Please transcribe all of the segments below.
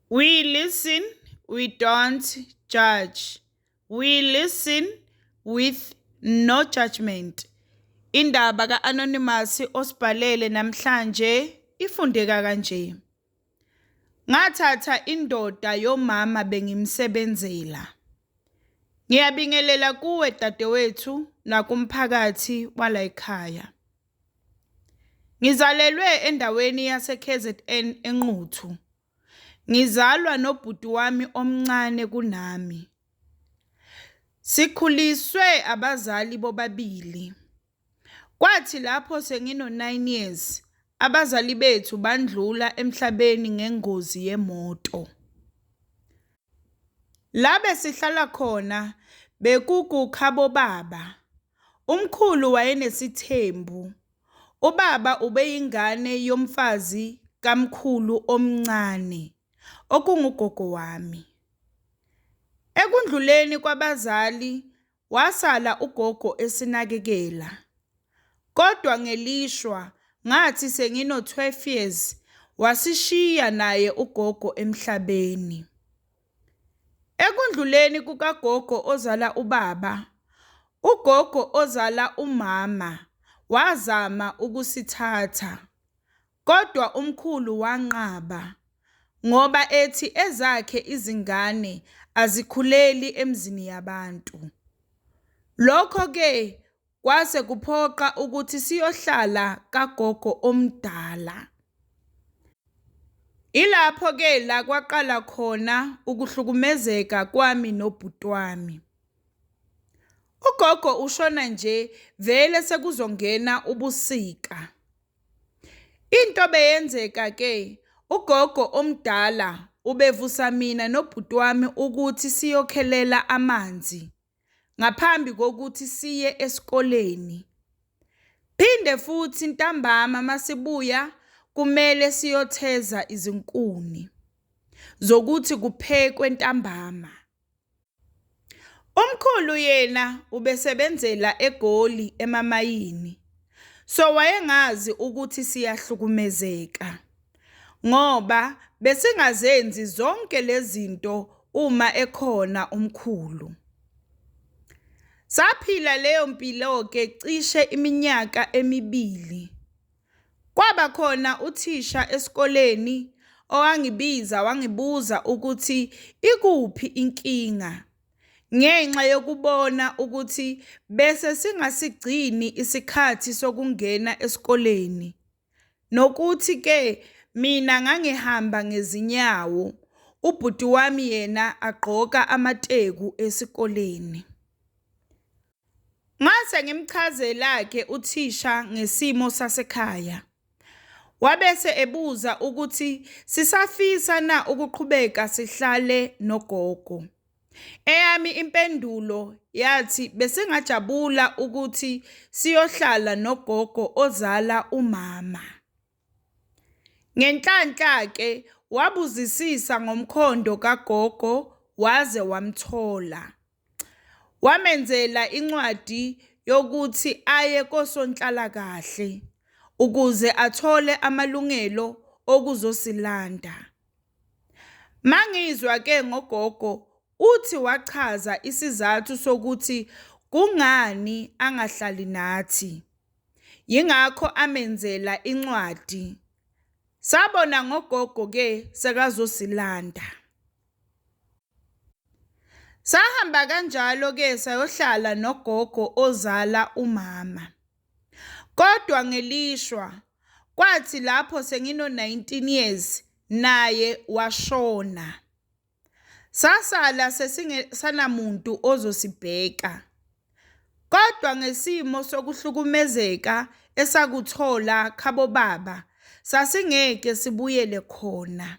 We listen, we don't judge. We listen with no judgment. Indaba ka-Anonymous osibhalele namhlanje ifundeka kanje. Ngathatha indoda yomama bengimsebenzela. Ngiyabingelela kuwe dadewethu nakumphakathi wala ekhaya. Ngizalelwe endaweni yase-KZN eNquthu. Ngizalwa nobhuti wami omncane kunami. Sikhuliswe abazali bobabili. Kwathi lapho sengino-9 years, abazali bethu bandlula emhlabeni ngengozi yemoto. Labe sihlala khona bekukukhabo baba. Umkhulu wayenesithembu. Ubaba ubeyingane yomfazi kamkhulu omncane, okungugogo wami. Ekundluleni kwabazali wasala ugogo esinakekela. Kodwa ngelishwa ngathi sengino-12 years wasishiya naye ugogo emhlabeni. Ekundluleni kukagogo ozala ubaba, ugogo ozala umama wazama ukusithatha. Kodwa umkhulu wanqaba ngoba ethi ezakhe izingane azikhuleli emzini yabantu. Lokho-ke kwase kuphoqa ukuthi siyohlala kagogo omdala. Ilapho-ke la kwaqala khona ukuhlukumezeka kwami nobhuti wami. Ugogo ushona nje vele sekuzongena ubusika. Into beyenzeka-ke, ugogo omdala ubevusa mina nobhuti wami ukuthi siyokhelela amanzi ngaphambi kokuthi siye esikoleni. Phinde futhi ntambama masibuya kumele siyotheza izinkuni zokuthi kuphekwe ntambama. Umkhulu yena ubesebenzela eGoli emamayini. So wayengazi ukuthi siyahlukumezeka ngoba besingazenzi zonke lezi zinto uma ekhona umkhulu. Saphila leyo mpilo-ke cishe iminyaka 2. Kwaba khona uthisha esikoleni owangibiza wangibuza ukuthi ikuphi inkinga, ngenxa yokubona ukuthi bese singasigcini isikhathi sokungena esikoleni, nokuthi-ke mina ngangihamba ngezinyawo, ubhuti wami yena agqoka amateku esikoleni. Ngase ngimchazela-ke uthisha ngesimo sasekhaya. Wabese ebuza ukuthi sisafisa na ukuqhubeka sihlale nogogo. Eyami impendulo yathi besingajabula ukuthi siyohlala nogogo ozala umama. Ngenhlanhla-ke wabuzisisa ngomkhondo kagogo waze wamthola. Wamenzela incwadi yokuthi aye kosonhlalakahle ukuze athole amalungelo okuzosilanda. Mangizwa-ke ngogogo uthi wachaza isizathu sokuthi kungani angahlali nathi. Yingakho amenzela incwadi. Sabona ngogogo-ke sekazosilanda. Sahamba kanjalo-ke sayohlala nogogo ozala umama. Kodwa ngelishwa kwathi lapho sengino-19 years naye washona. Sasala sesinganamuntu ozosibheka. Kodwa ngesimo sokuhlukumezeka esakuthola khabo baba sasingeke sibuyele khona.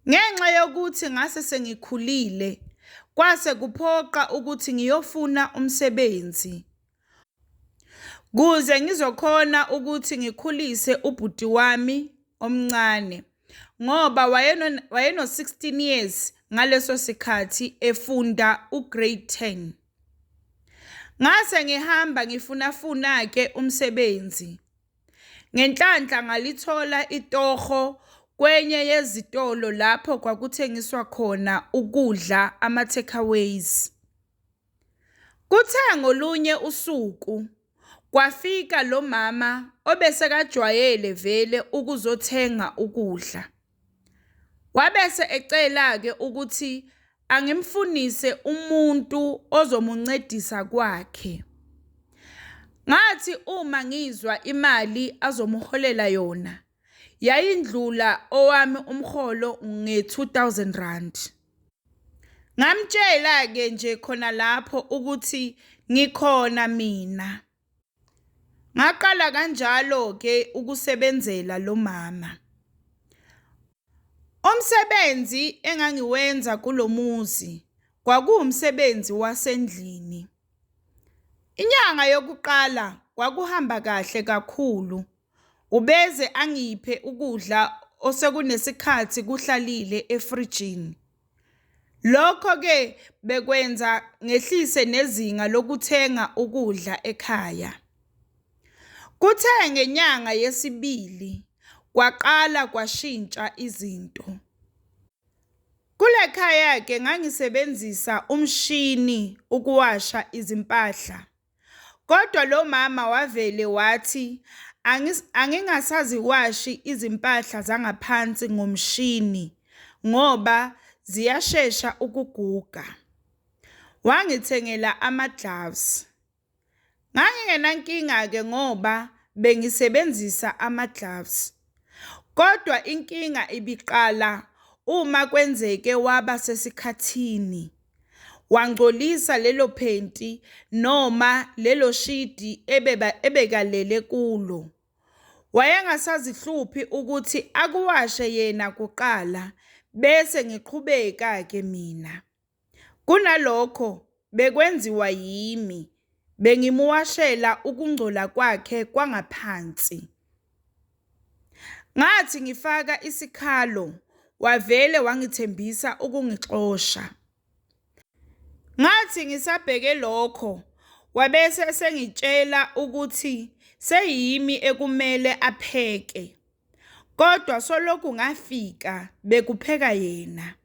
Ngenxa yokuthi ngase sengikhulile kwase kuphoqa ukuthi ngiyofuna umsebenzi kuze ngizokhona ukuthi ngikhulise ubhuti wami omncane ngoba wayeno-16 years ngaleso sikhathi efunda ugrade 10. Ngase ngihamba ngifunafuna-ke umsebenzi. Ngenhlanhla ngalithola itoho kwenye yezitolo lapho kwakuthengiswa khona ukudla ama-takeaways. Kuthe ngolunye usuku kwafika lo mama obesekajwayele vele ukuzothenga ukudla. Wabese ecela-ke ukuthi angimfunise umuntu ozomuncedisa kwakhe. Ngathi uma ngizwa imali azomuholela yona yayindlula owami umholo nge-R2,000. Ngamtshela-ke nje khona lapho ukuthi ngikhona mina. Ngaqala kanjalo-ke ukusebenzela lo mama. Umsebenzi engangiwenza kulomuzi kwakuwumsebenzi wasendlini. Inyanga yokuqala kwakuhamba kahle kakhulu. Ubeze angiphe ukudla osekunesikhathi kuhlalile efrijini. Lokho-ke bekwenza ngehlise nezinga lokuthenga ukudla ekhaya. Kuthe ngenyanga yesibili kwaqala kwashintsha izinto. Kule khaya-ke ngangisebenzisa umshini ukuwasha izimpahla. Kodwa lo mama wavele wathi angingasaziwashi izimpahla zangaphansi ngomshini ngoba ziyashesha ukuguga. Wangithengela ama-gloves. Ngangingenankinga-ke ngoba bengisebenzisa ama-gloves. Kodwa inkinga ibiqala uma kwenzeke waba sesikhathini. Wangcolisa lelo phenti noma lelo shidi ebekalele kulo. Wayengasazihluphi ukuthi akuwashe yena kuqala bese ngiqhubeka-ke mina. Kunalokho bekwenziwa yimi. Bengimuwashela ukungcola kwakhe kwangaphansi. Ngathi ngifaka isikhalo, wavele wangithembisa ukungixosha. Ngathi ngisabheke lokho, wabese esengitshela ukuthi seyimi ekumele apheke. Kodwa solokhu ngafika bekupheka yena.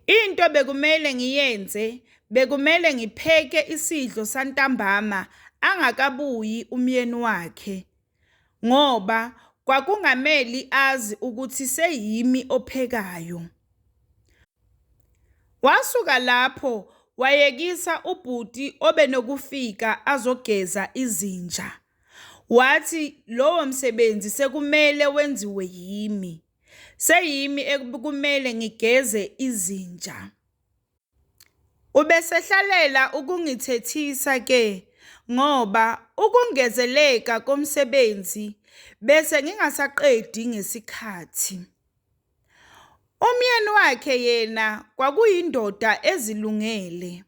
Into bekumele ngiyenze, bekumele ngipheke isidlo santambama angakabuyi umyeni wakhe. Ngoba kwakungameli azi ukuthi seyimi ophekayo. Wasuka lapho wayekisa ubhuti obenokufika azogeza izinja. Wathi lowo msebenzi sekumele wenziwe yimi. Seyimi ekumele ngigeze izinja. Ubesehlalela ukungithethisa-ke ngoba ukungezeleka komsebenzi bese ngingasaqedi ngesikhathi. Umyeni wakhe yena kwakuyindoda ezilungele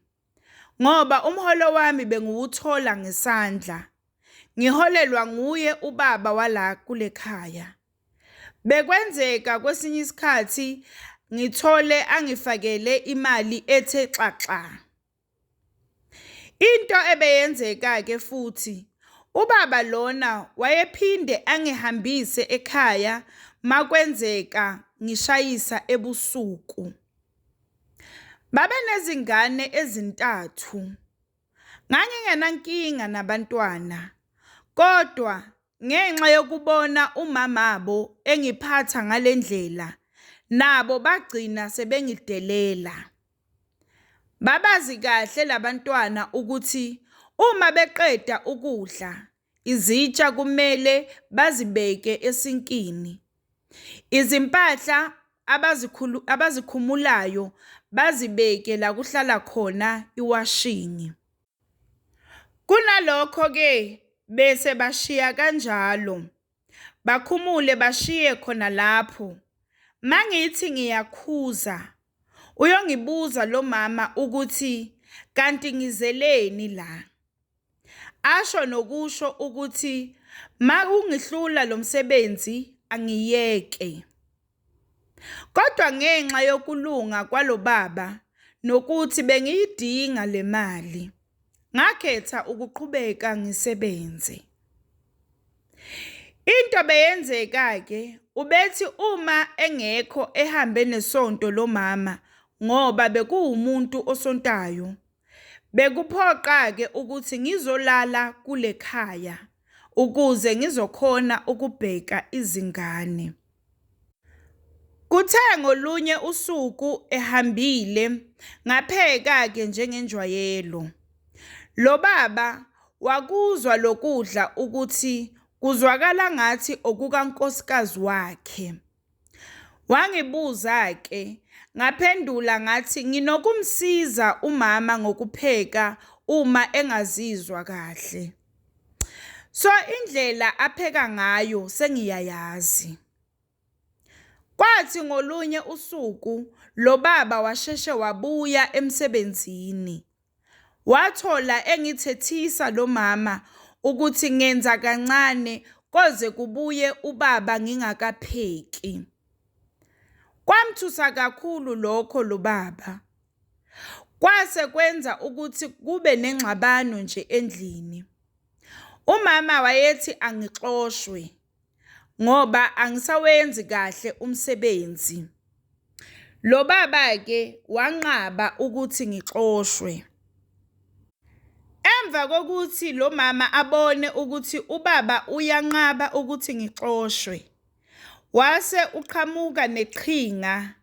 ngoba umholo wami bengiwuthola ngesandla. Ngiholelwa nguye ubaba wala kule khaya. Bekwenzeka kwesinye isikhathi ngithole angifakele imali ethe xaxa. Into ebeyenzeka-ke futhi ubaba lona wayephinde angihambise ekhaya makwenzeka ngishayisa ebusuku. Babenezingane ezintathu. Ngangingenankinga nabantwana. Kodwa ngenxa yokubona umamabo engiphatha ngalendlela, nabo bagcina sebengidelela. Babazi kahle labantwana ukuthi uma beqeda ukudla, izitsha kumele bazibeke esinkini. Izimpahla abazikhumulayo bazibeke la kuhlala khona iwashini. Kunalokho-ke bese bashiya kanjalo. Bakhumule bashiye khona lapho. Mangithi ngiyakhuza, uyongibuza lo mama ukuthi kanti ngizeleni la. Asho nokusho ukuthi makungihlula lo msebenzi angiyeke. Kodwa ngenxa yokulunga kwalo baba nokuthi bengiyidinga le mali, ngakhetha ukuqhubeka ngisebenze. Into beyenzeka-ke ubethi uma engekho ehambe nesonto lomama ngoba bekuwumuntu osontayo, bekuphoqa-ke ukuthi ngizolala kule khaya ukuze ngizokhona ukubheka izingane. Kuthe ngolunye usuku ehambile ngapheka-ke njengenjwayelo. Lo baba wakuzwa lokudla ukuthi kuzwakala ngathi okukankosikazi wakhe. Wangibuza-ke, ngaphendula ngathi nginokumsiza umama ngokupheka uma engazizwa kahle. So indlela apheka ngayo sengiyayazi. Kwathi ngolunye usuku lo baba washeshe wabuya emsebenzini. Wathola engithethisa lo mama ukuthi ngenza kancane koze kubuye ubaba ngingakapheki. Kwamthusa kakhulu lokho lo baba. Kwase kwenza ukuthi kube nengxabano nje endlini. Umama wayethi angixoshwe ngoba angisawenzi kahle umsebenzi. Lo baba-ke wanqaba ukuthi ngixoshwe. Emva kokuthi lo mama abone ukuthi ubaba uyanqaba ukuthi ngixoshwe, wase uqhamuka neqhinga.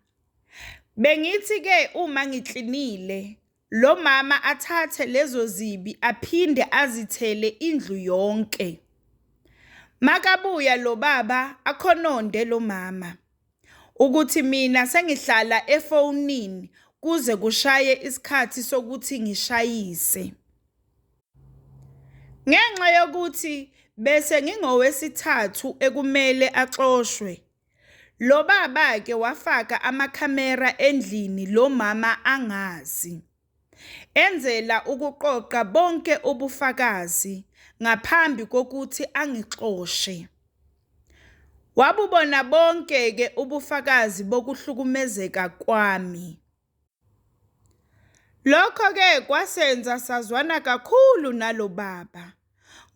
Bengithi-ke uma ngiklinile, lo mama athathe lezo zibi aphinde azithele indlu yonke. Makabuya lo baba akhononde lo mama ukuthi mina sengihlala efonini kuze kushaye isikhathi sokuthi ngishayise. Ngenxa yokuthi bese ngingowesithathu ekumele axoshwe, lo baba-ke wafaka amakhamera endlini lo mama angazi, enzela ukuqoqa bonke ubufakazi ngaphambi kokuthi angixoshe. Wabubona bonke-ke ubufakazi bokuhlukumezeka kwami. Lokho-ke kwasenza sazwana kakhulu nalo baba,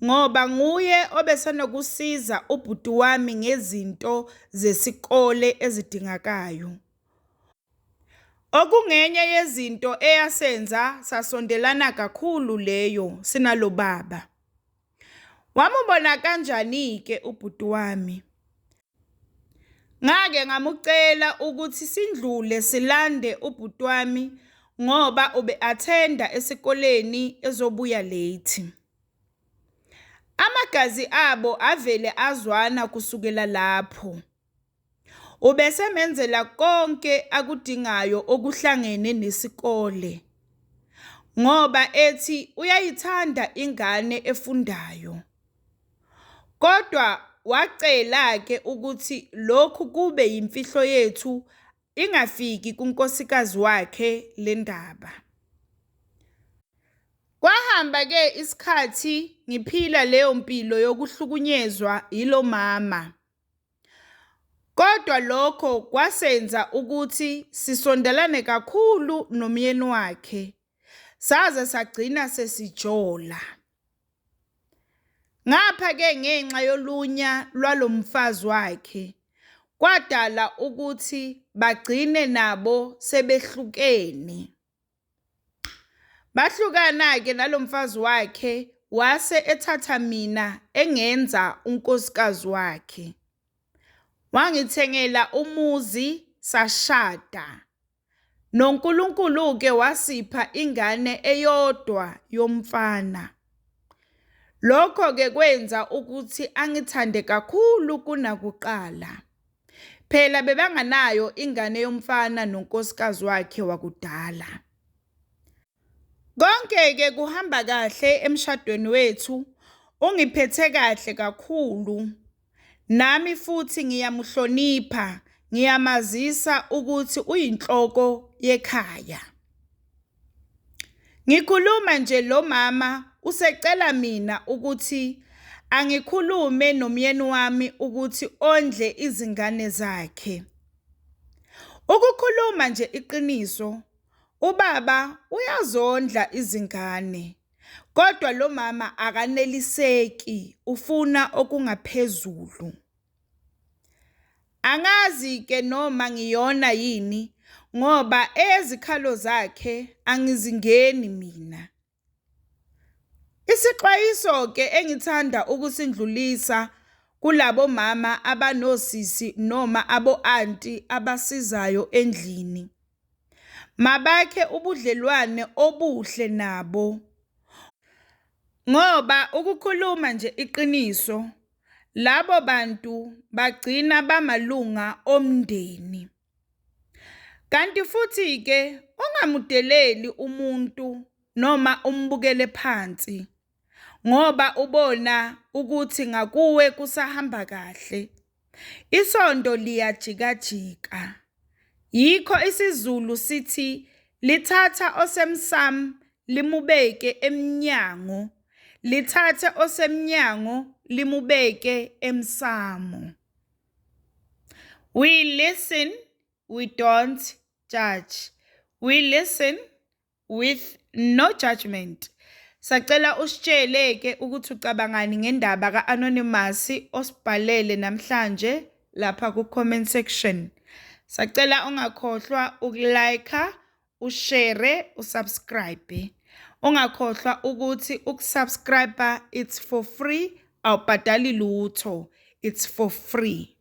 ngoba nguye obesenokusiza ubhuti wami ngezinto zesikole ezidingakayo. Okungenye yezinto eyasenza sasondelana kakhulu leyo sinalo baba. Wamubona kanjani-ke ubhuti wami? Ngake ngamucela ukuthi sindlule silande ubhuti wami ngoba ube-athenda esikoleni ezobuya late. Amagazi abo avele azwana kusukela lapho. Ubesemenzela konke akudingayo okuhlangene nesikole, ngoba ethi uyayithanda ingane efundayo. Kodwa wacela-ke ukuthi lokhu kube yimfihlo yethu ingafiki kunkosikazi wakhe le ndaba. Kwahamba-ke isikhathi ngiphila leyo mpilo yokuhlukunyezwa yilo mama. Kodwa lokho kwasenza ukuthi sisondelane kakhulu nomyeni wakhe, saze sagcina sesijola. Ngapha-ke ngenxa yolunya lwalo mfazi wakhe, kwadala ukuthi bagcine nabo sebehlukene. Bahlukana-ke nalo mfazi wakhe, wase ethatha mina engenza unkosikazi wakhe. Wangithengela umuzi, sashada. NoNkulunkulu-ke wasipha ingane eyodwa yomfana. Lokho-ke kwenza ukuthi angithande kakhulu kunakuqala. Phela bebanganayo ingane yomfana nonkosikazi wakhe wakudala. Konke-ke kuhamba kahle emshadweni wethu, ungiphethe kahle kakhulu. Nami futhi ngiyamuhlonipha, ngiyamazisa ukuthi uyinhloko yekhaya. Ngikhuluma nje lo mama usecela mina ukuthi angikhulume nomyeni wami ukuthi ondle izingane zakhe. Ukukhuluma nje iqiniso, ubaba uyazondla izingane, Kodwa lo mama akaneliseki, ufuna okungaphezulu. Angazi ke noma ngiyona yini ngoba ezikhalo zakhe angizingeni mina. Isixwayiso ke engithanda ukusindlulisa kulabo mama abanosisi noma abo-anti abasizayo endlini. Mabakhe ubudlelwane obuhle nabo. Ngoba ukukhuluma nje iqiniso, labo bantu bagcina bamalunga omndeni. Kanti futhi ke ungamudeleli umuntu noma umbukele phansi ngoba ubona ukuthi ngakuwe kusahamba kahle. Isondo liyajikajika. Yikho isiZulu sithi lithatha osemsamo limubeke emnyango, lithathe osemnyango limubeke emsamo. We listen, we don't judge. We listen with no judgment. Sacela usitshele ke ukuthi ucabangani ngendaba ka-Anonymous osibhalele namhlanje lapha ku-comment section. Sacela ungakhohlwa ukulike, ushare, usubscribe. Ungakhohlwa ukuthi ukusubscribe it's for free, awubhadali lutho, it's for free.